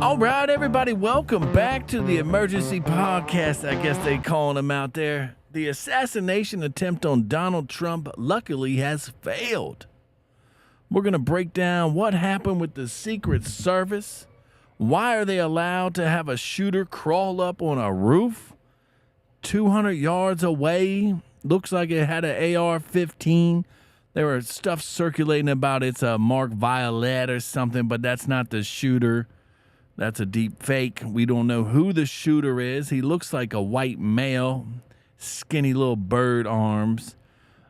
All right, everybody, welcome back to the emergency podcast. I guess they calling them out there. The assassination attempt on Donald Trump luckily has failed. We're going to break down what happened with the Secret Service. Why are they allowed to have a shooter crawl up on a roof 200 yards away? Looks like it had an AR-15. There was stuff circulating about it's a Mark Violet or something, but that's not the shooter. That's a deep fake. We don't know who the shooter is. He looks like a white male, skinny little bird arms.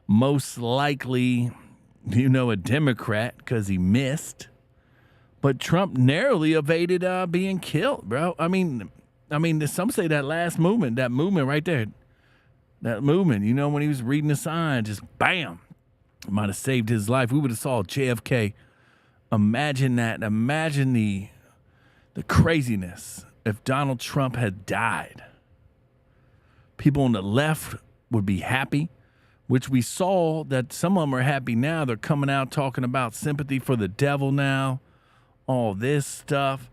Most likely, a Democrat because he missed. But Trump narrowly evaded being killed, bro. I mean, some say that last movement, that movement right there, that movement, when he was reading the sign, just bam, might have saved his life. We would have saw JFK. Imagine that. Imagine the craziness if Donald Trump had died. People on the left would be happy, which we saw that some of them are happy now. They're coming out talking about sympathy for the devil now, all this stuff.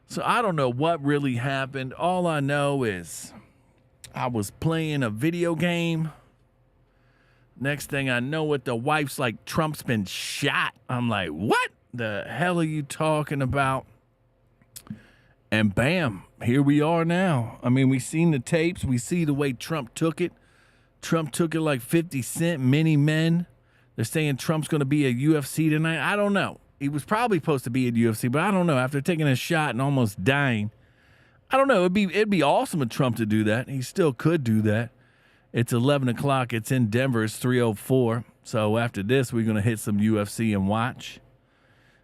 So I don't know what really happened. All I know is I was playing a video game. Next thing I know it, the wife's like, Trump's been shot. I'm like, what the hell are you talking about? And bam, here we are now. I mean, we've seen the tapes. We see the way Trump took it. Trump took it like 50 Cent, many men. They're saying Trump's going to be at UFC tonight. I don't know. He was probably supposed to be at UFC, but I don't know. After taking a shot and almost dying, I don't know. It'd be awesome of Trump to do that. He still could do that. It's 11 o'clock. It's in Denver. It's 3:04. So after this, we're going to hit some UFC and watch.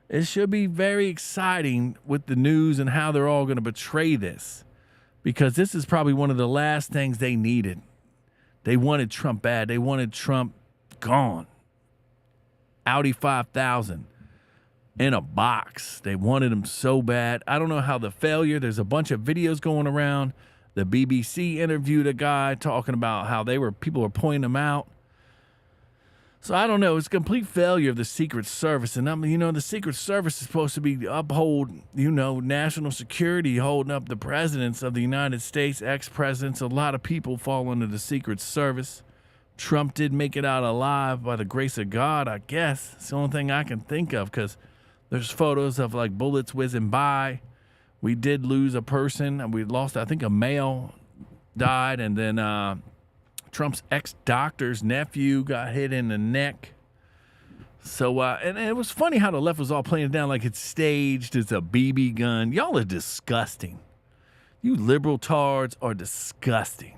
It should be very exciting with the news and how they're all going to portray this, because this is probably one of the last things they needed. They wanted Trump bad. They wanted Trump gone. Audi 5000 in a box. They wanted him so bad. I don't know how the failure. There's a bunch of videos going around. The BBC interviewed a guy talking about how people were pointing him out. So I don't know. It's a complete failure of the Secret Service. And the Secret Service is supposed to be uphold, national security, holding up the presidents of the United States, ex-presidents. A lot of people fall under the Secret Service. Trump did make it out alive by the grace of God, I guess. It's the only thing I can think of, because there's photos of like bullets whizzing by. We did lose a person. We lost, I think, a male died, and then Trump's ex-doctor's nephew got hit in the neck. So, and it was funny how the left was all playing it down like it's staged. It's a BB gun. Y'all are disgusting. You liberal tards are disgusting.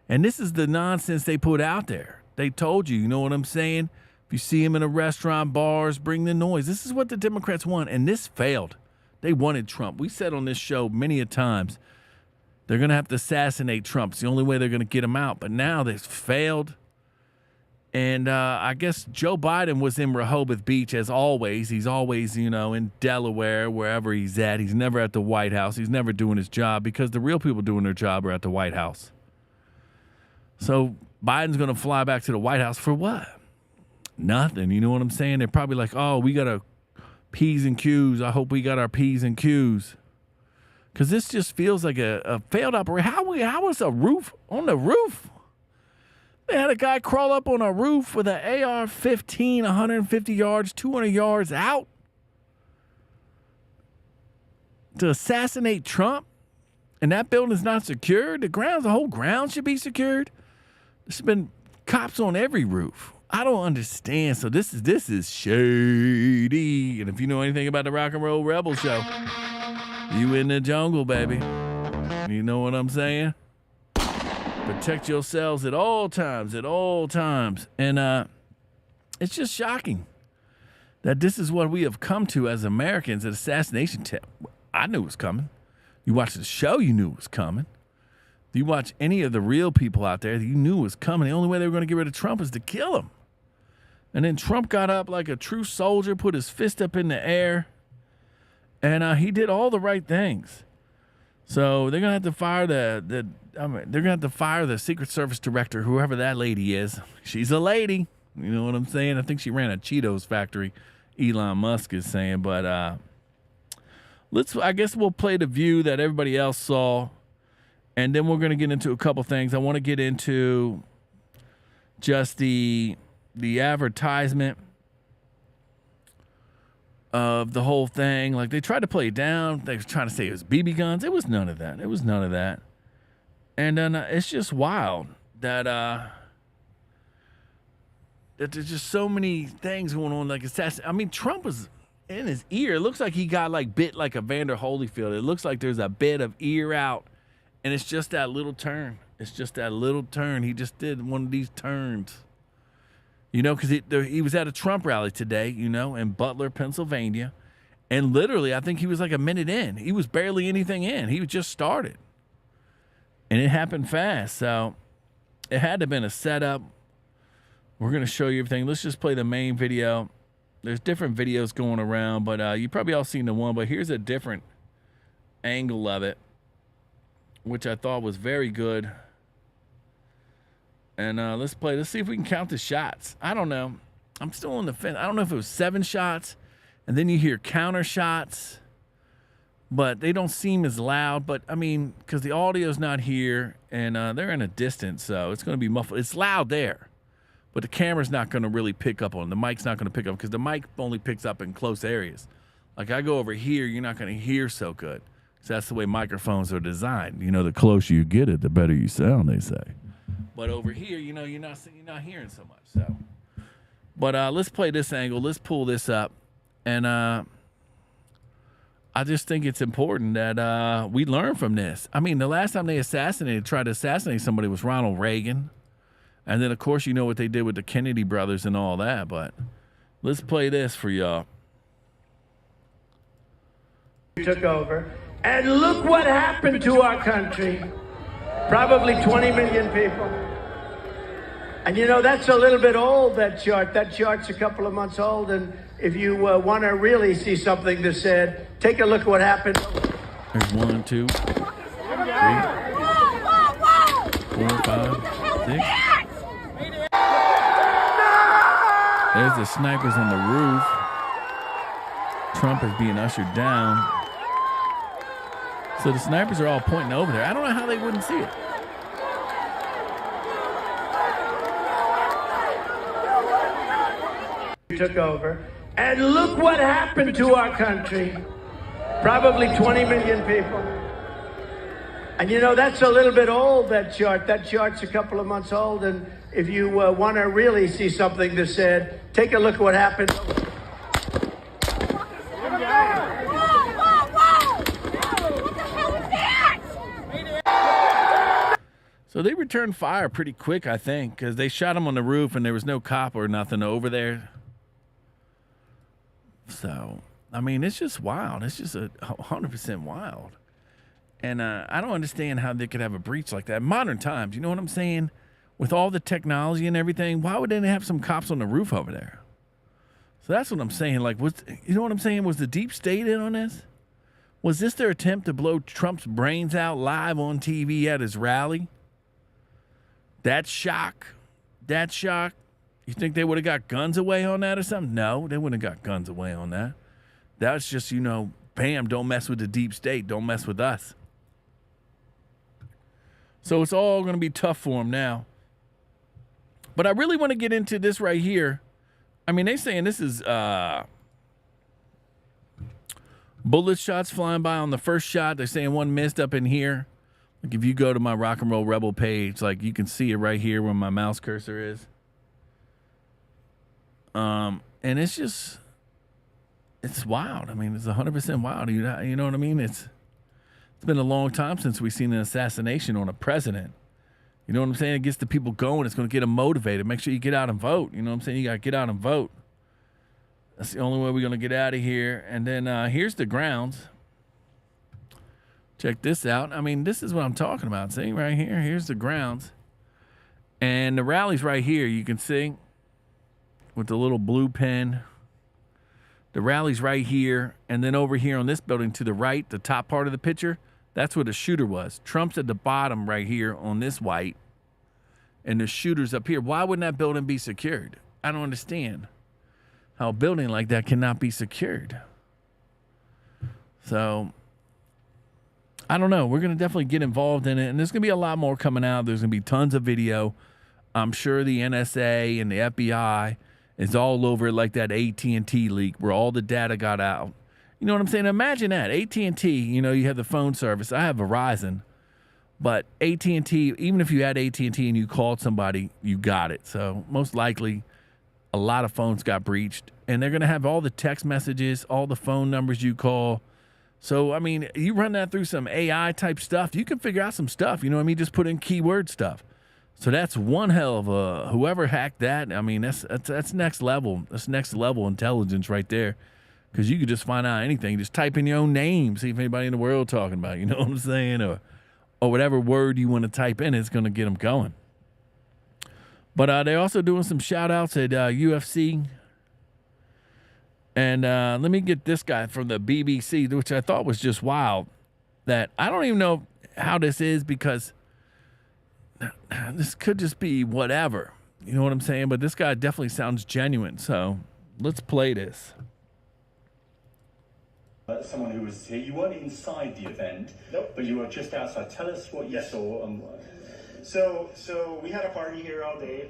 And this is the nonsense they put out there. They told you know what I'm saying? If you see him in a restaurant, bars, bring the noise. This is what the Democrats want, and this failed. They wanted Trump. We said on this show many a times, they're going to have to assassinate Trump. It's the only way they're going to get him out. But now they've failed. And I guess Joe Biden was in Rehoboth Beach as always. He's always, in Delaware, wherever he's at. He's never at the White House. He's never doing his job, because the real people doing their job are at the White House. So Biden's going to fly back to the White House for what? Nothing. You know what I'm saying? They're probably like, oh, we got our P's and Q's. I hope we got our P's and Q's. Because this just feels like a failed operation. How was a roof on the roof? They had a guy crawl up on a roof with an AR-15, 150 yards, 200 yards out to assassinate Trump. And that building's not secured. The whole ground should be secured. There's been cops on every roof. I don't understand. So this is shady. And if you know anything about the Rock and Roll Rebel Show, you in the jungle, baby. You know what I'm saying? Protect yourselves at all times, And it's just shocking that this is what we have come to as Americans, an assassination attempt. I knew it was coming. You watch the show, you knew it was coming. If you watch any of the real people out there, you knew it was coming. The only way they were going to get rid of Trump is to kill him. And then Trump got up like a true soldier, put his fist up in the air, and he did all the right things. So they're gonna have to fire they're gonna have to fire the Secret Service director, whoever that lady is. She's a lady. You know what I'm saying? I think she ran a Cheetos factory, Elon Musk is saying. But I guess we'll play the view that everybody else saw, and then we're going to get into a couple things. I want to get into just the advertisement of the whole thing. Like, they tried to play it down. They were trying to say it was BB guns. It was none of that. And then it's just wild that that there's just so many things going on. Like, Trump was in his ear. It looks like he got bit like a Vander Holyfield. It looks like there's a bit of ear out, and it's just that little turn. He just did one of these turns. Because he was at a Trump rally today, in Butler, Pennsylvania. And literally, I think he was like a minute in. He was barely anything in. He was just started. And it happened fast. So it had to have been a setup. We're going to show you everything. Let's just play the main video. There's different videos going around, but you probably all seen the one. But here's a different angle of it, which I thought was very good. And let's see if we can count the shots. I don't know. I'm still on the fence. I don't know if it was 7 shots, and then you hear counter shots, but they don't seem as loud. But, because the audio's not here, and they're in a distance, so it's going to be muffled. It's loud there, but the camera's not going to really pick up on it. The mic's not going to pick up because the mic only picks up in close areas. Like, I go over here, you're not going to hear so good. So that's the way microphones are designed. The closer you get it, the better you sound, they say. But over here, you're not hearing so much. So, but let's play this angle. Let's pull this up, and I just think it's important that we learn from this. The last time they tried to assassinate somebody was Ronald Reagan, and then of course you know what they did with the Kennedy brothers and all that. But let's play this for y'all. Took over, and look what happened to our country. Probably 20 million people. And that's a little bit old, that chart. That chart's a couple of months old. And if you want to really see something that said, take a look at what happened. There's 1, 2, 3, 4, 5, 6. There's the snipers on the roof. Trump is being ushered down. So the snipers are all pointing over there. I don't know how they wouldn't see it. Took over, and look what happened to our country. Probably 20 million people. And that's a little bit old, that chart. That chart's a couple of months old. And if you want to really see something that said, take a look at what happened. So they returned fire pretty quick, I think, because they shot him on the roof and there was no cop or nothing over there. So, it's just wild. It's just 100% wild. And I don't understand how they could have a breach like that. Modern times, you know what I'm saying? With all the technology and everything, why would they have some cops on the roof over there? So that's what I'm saying. You know what I'm saying? Was the deep state in on this? Was this their attempt to blow Trump's brains out live on TV at his rally? That shock. You think they would have got guns away on that or something? No, they wouldn't have got guns away on that. That's just, bam, don't mess with the deep state. Don't mess with us. So it's all going to be tough for him now. But I really want to get into this right here. They're saying this is bullet shots flying by on the first shot. They're saying one missed up in here. Like, if you go to my Rock and Roll Rebel page, you can see it right here where my mouse cursor is. And it's just, it's wild. It's 100% wild. You know what I mean? It's been a long time since we've seen an assassination on a president. You know what I'm saying? It gets the people going. It's going to get them motivated. Make sure you get out and vote. You know what I'm saying? You got to get out and vote. That's the only way we're going to get out of here. And then here's the grounds. Check this out. This is what I'm talking about. See, right here. Here's the grounds. And the rally's right here. You can see with the little blue pen. The rally's right here. And then over here on this building to the right, the top part of the picture, that's where the shooter was. Trump's at the bottom right here on this white. And the shooter's up here. Why wouldn't that building be secured? I don't understand how a building like that cannot be secured. So So I don't know. We're going to definitely get involved in it, and there's going to be a lot more coming out. There's going to be tons of video. I'm sure the NSA and the FBI is all over it, like that AT&T leak where all the data got out. You know what I'm saying? Imagine that. AT&T, you know, you have the phone service. I have Verizon, but AT&T, even if you had AT&T and you called somebody, you got it. So most likely a lot of phones got breached, and they're going to have all the text messages, all the phone numbers you call. So, I mean, you run that through some AI type stuff, you can figure out some stuff. You know what I mean? Just put in keyword stuff. So that's one hell of a, whoever hacked that, I mean, that's next level. That's next level intelligence right there. Because you could just find out anything. Just type in your own name, see if anybody in the world talking about it, you know what I'm saying? Or whatever word you want to type in, it's going to get them going. But they're also doing some shout-outs at UFC. And let me get this guy from the BBC, which I thought was just wild. That I don't even know how this is, because this could just be whatever. You know what I'm saying? But this guy definitely sounds genuine. So let's play this. Someone who was here. You weren't inside the event, nope, but you were just outside. Tell us what you saw. So we had a party here all day.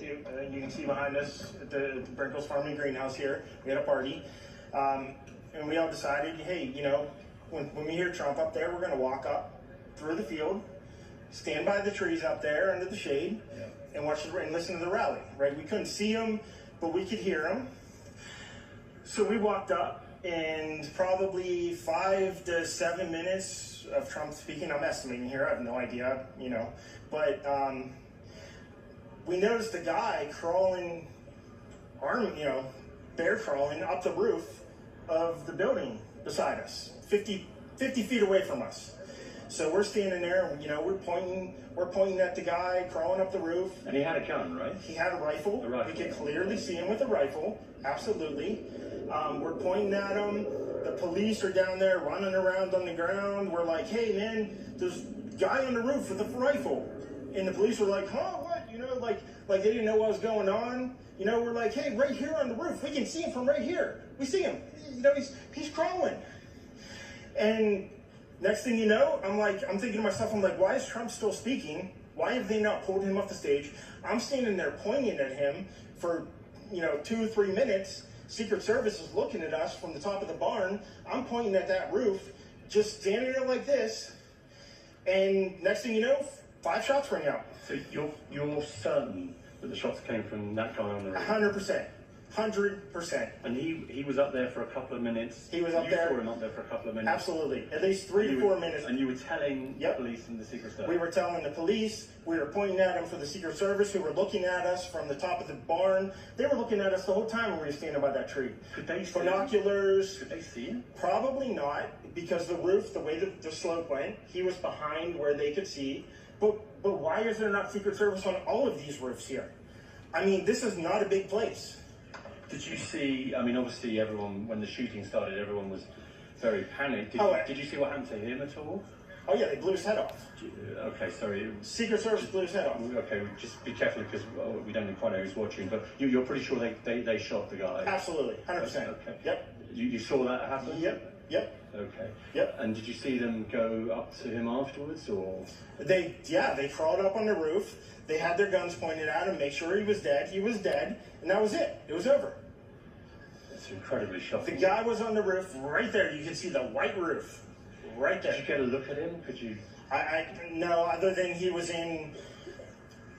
You can see behind us at the Brinkles Farming Greenhouse here. We had a party, and we all decided, hey, you know, when we hear Trump up there, we're going to walk up through the field, stand by the trees up there under the shade, and watch and listen to the rally. Right? We couldn't see him, but we could hear him. So we walked up. And probably 5 to 7 minutes of Trump speaking, I'm estimating here, I have no idea, you know, but we noticed a guy crawling, bear crawling up the roof of the building beside us, 50 feet away from us. So we're standing there, and, you know, we're pointing at the guy crawling up the roof. And he had a gun, right? He had a rifle. We could clearly see him with a rifle, absolutely. We're pointing at him. The police are down there running around on the ground. We're like, hey, man, there's a guy on the roof with a rifle. And the police were like, huh, what? You know, like they didn't know what was going on. You know, we're like, hey, right here on the roof. We can see him from right here. We see him. You know, he's crawling. And next thing you know, I'm thinking to myself, I'm like, why is Trump still speaking? Why have they not pulled him off the stage? I'm standing there pointing at him for, 2 or 3 minutes. Secret Service is looking at us from the top of the barn. I'm pointing at that roof, just standing there like this. And next thing you know, 5 shots ring out. So you're certain that the shots came from that guy on the roof? 100%. 100%. And he was up there for a couple of minutes. He was up there. You saw him up there for a couple of minutes. Absolutely. At least 3 to 4 minutes. And you were telling the police and the Secret Service? We were telling the police. We were pointing at them for the Secret Service, who were looking at us from the top of the barn. They were looking at us the whole time when we were standing by that tree. Could they see binoculars? Could they see him? Probably not, because the roof, the way the slope went, he was behind where they could see. But why is there not Secret Service on all of these roofs here? I mean, this is not a big place. Did you see, I mean, obviously everyone, when the shooting started, everyone was very panicked. Did you see what happened to him at all? Oh yeah, they blew his head off. Okay, sorry. Secret Service blew his head off. Okay, just be careful, because we don't quite know who's watching, but you're pretty sure they shot the guy? Absolutely, 100%. Okay. Yep. You saw that happen? Yep. Okay. Yep. And did you see them go up to him afterwards, or? They crawled up on the roof. They had their guns pointed at him, make sure he was dead. He was dead, and that was it. It was over. It's incredibly shocking. The guy was on the roof right there. You can see the white roof right there. Did you get a look at him? Could you? No, other than he was in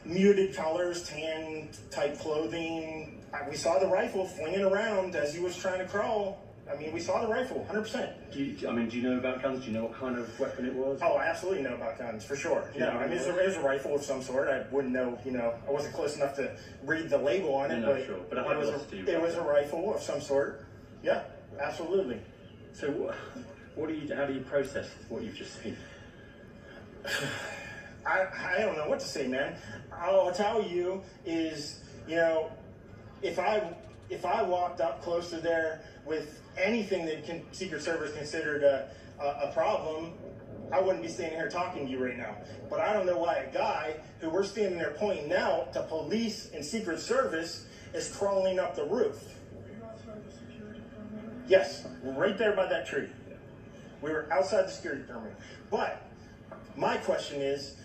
muted colors, tan type clothing. We saw the rifle flinging around as he was trying to crawl. I mean, we saw the rifle, 100%. Do you know about guns? Do you know what kind of weapon it was? Oh, I absolutely know about guns, for sure. No, I mean, it was a rifle of some sort. I wouldn't know, I wasn't close enough to read the label on it, Sure. But it was a rifle of some sort. Yeah, absolutely. So how do you process what you've just seen? I don't know what to say, man. All I'll tell you is, if I walked up close to there with anything that Secret Service considered a problem, I wouldn't be standing here talking to you right now. But I don't know why a guy who we're standing there pointing out to police and Secret Service is crawling up the roof. Yes, right there by that tree. We were outside the security perimeter. But my question is,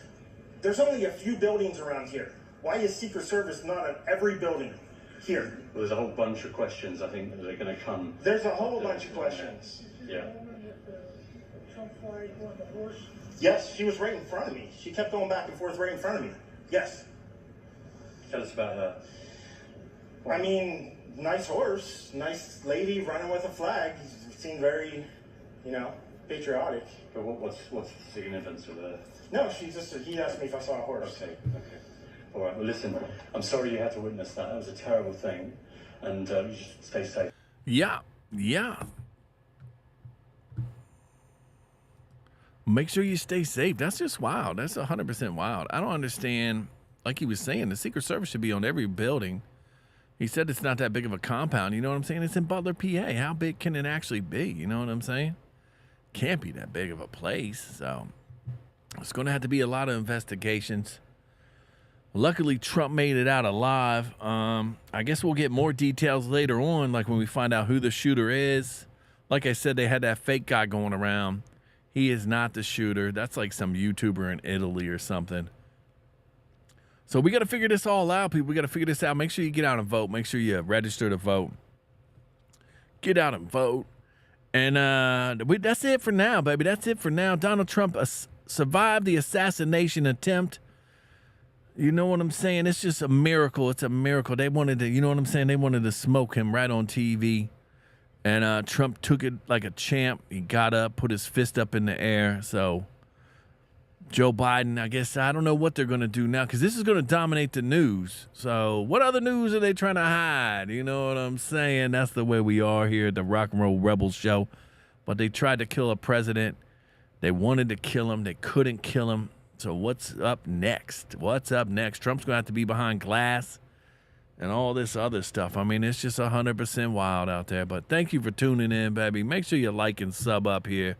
there's only a few buildings around here. Why is Secret Service not at every building here? Well, there's a whole bunch of questions, I think, that are going to come. There's a whole bunch of questions. Yeah. Yes, she was right in front of me. She kept going back and forth right in front of me. Yes. Tell us about her. I mean, nice horse, nice lady running with a flag. Seemed very, patriotic. But what's the significance of her? No, he asked me if I saw a horse. Okay. All right, well, listen, I'm sorry you had to witness that. That was a terrible thing. And you should stay safe. Yeah. Make sure you stay safe. That's just wild. That's 100% wild. I don't understand. Like he was saying, the Secret Service should be on every building. He said it's not that big of a compound. You know what I'm saying? It's in Butler, PA. How big can it actually be? You know what I'm saying? Can't be that big of a place. So it's going to have to be a lot of investigations. Luckily, Trump made it out alive. I guess we'll get more details later on, like when we find out who the shooter is. Like I said, they had that fake guy going around. He is not the shooter. That's like some YouTuber in Italy or something. So we got to figure this all out, people. We got to figure this out. Make sure you get out and vote. Make sure you register to vote. Get out and vote. And that's it for now, baby. That's it for now. Donald Trump survived the assassination attempt. You know what I'm saying? It's just a miracle. It's a miracle. They wanted to, you know what I'm saying? They wanted to smoke him right on TV. And Trump took it like a champ. He got up, put his fist up in the air. So Joe Biden, I guess, I don't know what they're going to do now because this is going to dominate the news. So what other news are they trying to hide? You know what I'm saying? That's the way we are here at the Rock and Roll Rebels show. But they tried to kill a president. They wanted to kill him. They couldn't kill him. So what's up next? What's up next? Trump's going to have to be behind glass and all this other stuff. I mean, it's just 100% wild out there. But thank you for tuning in, baby. Make sure you like and sub up here.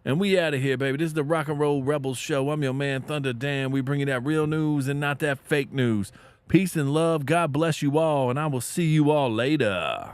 And we out of here, baby. This is the Rock and Roll Rebels show. I'm your man, Thunder Dan. We bring you that real news and not that fake news. Peace and love. God bless you all. And I will see you all later.